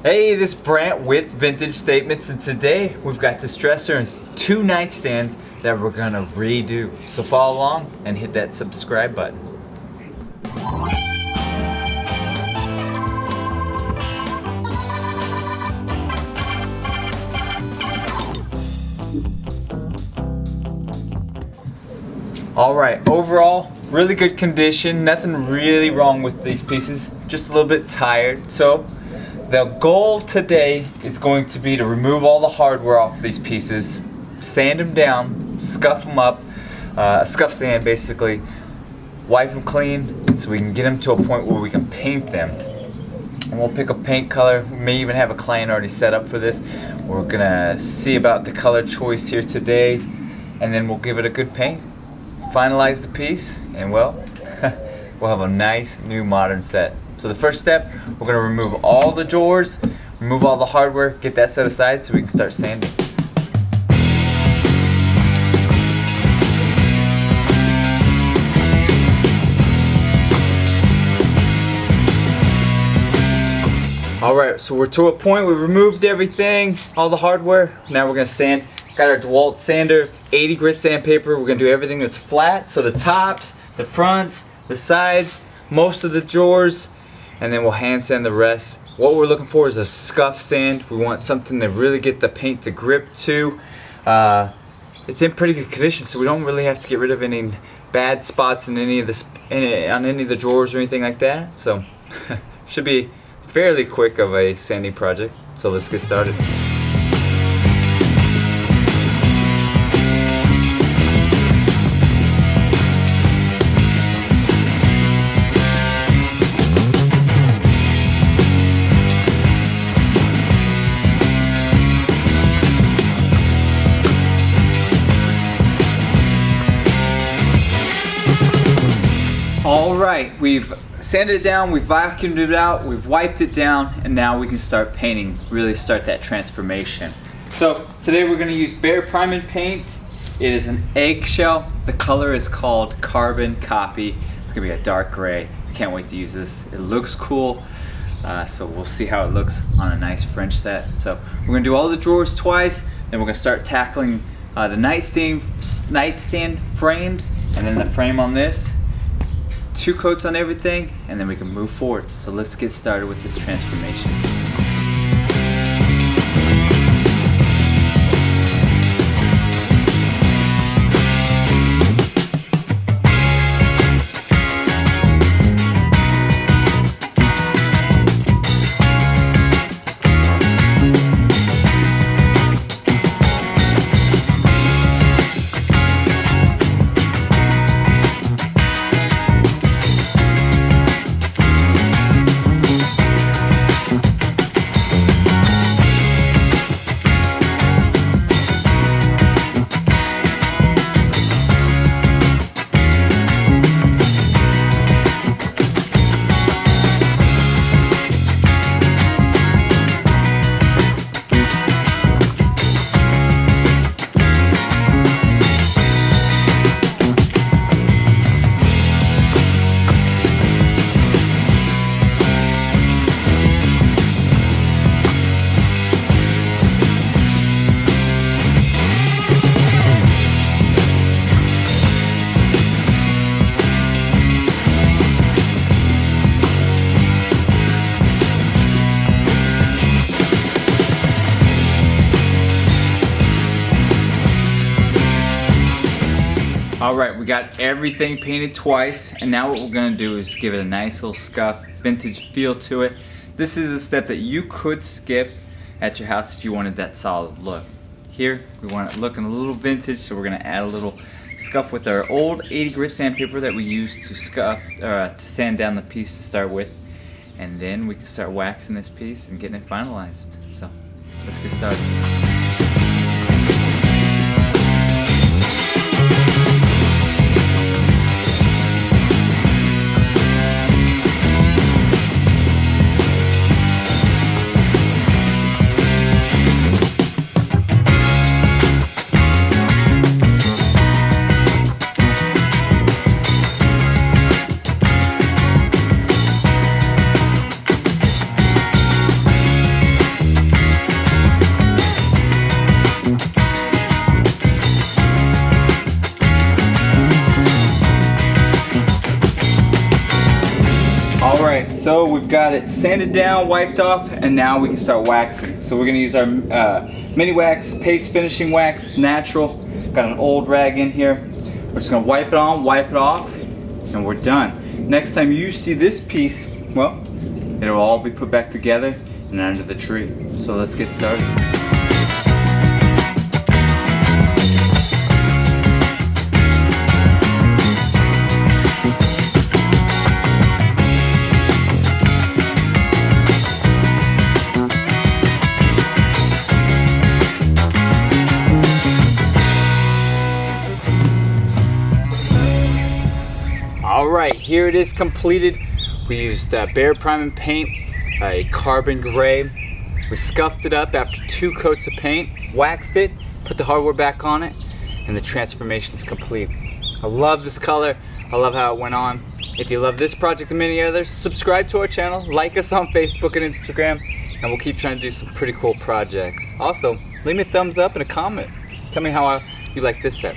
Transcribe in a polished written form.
Hey, this is Brant with Vintage Statements, and today we've got this dresser and 2 nightstands that we're gonna redo. So follow along and hit that subscribe button. Alright, overall, really good condition, nothing really wrong with these pieces, just a little bit tired. So the goal today is going to be to remove all the hardware off these pieces, sand them down, scuff them up, scuff sand basically, wipe them clean so we can get them to a point where we can paint them. And we'll pick a paint color. We may even have a client already set up for this. We're gonna see about the color choice here today, and then we'll give it a good paint, finalize the piece, and well, we'll have a nice new modern set. So the first step, we're going to remove all the drawers, remove all the hardware, get that set aside so we can start sanding. Alright, so we're to a point, we removed everything, all the hardware. Now we're going to sand. Got our DeWalt sander, 80 grit sandpaper. We're going to do everything that's flat, so the tops, the fronts, the sides, most of the drawers, and then we'll hand sand the rest. What we're looking for is a scuff sand. We want something to really get the paint to grip to. It's in pretty good condition, so we don't really have to get rid of any bad spots in any of on any of the drawers or anything like that. So should be fairly quick of a sanding project. So let's get started. Alright, we've sanded it down, we've vacuumed it out, we've wiped it down, and now we can start painting, really start that transformation. So today we're going to use Behr Priming Paint. It is an eggshell. The color is called Carbon Copy. It's going to be a dark gray. I can't wait to use this. It looks cool, so we'll see how it looks on a nice French set. So we're going to do all the drawers twice, then we're going to start tackling the nightstand frames, and then the frame on this. 2 coats on everything, and then we can move forward. So let's get started with this transformation. Alright, we got everything painted twice, and now what we're going to do is give it a nice little scuff, vintage feel to it. This is a step that you could skip at your house if you wanted that solid look. Here, we want it looking a little vintage, so we're going to add a little scuff with our old 80 grit sandpaper that we used to to sand down the piece to start with. And then we can start waxing this piece and getting it finalized. So, let's get started. So we've got it sanded down, wiped off, and now we can start waxing. So we're gonna use our mini wax, paste finishing wax, natural. Got an old rag in here. We're just gonna wipe it on, wipe it off, and we're done. Next time you see this piece, well, it'll all be put back together and under the tree. So let's get started. Alright, here it is completed. We used Behr Prime and Paint, a carbon gray. We scuffed it up after 2 coats of paint, waxed it, put the hardware back on it, and the transformation's complete. I love this color. I love how it went on. If you love this project and many others, subscribe to our channel, like us on Facebook and Instagram, and we'll keep trying to do some pretty cool projects. Also, leave me a thumbs up and a comment. Tell me how you like this set.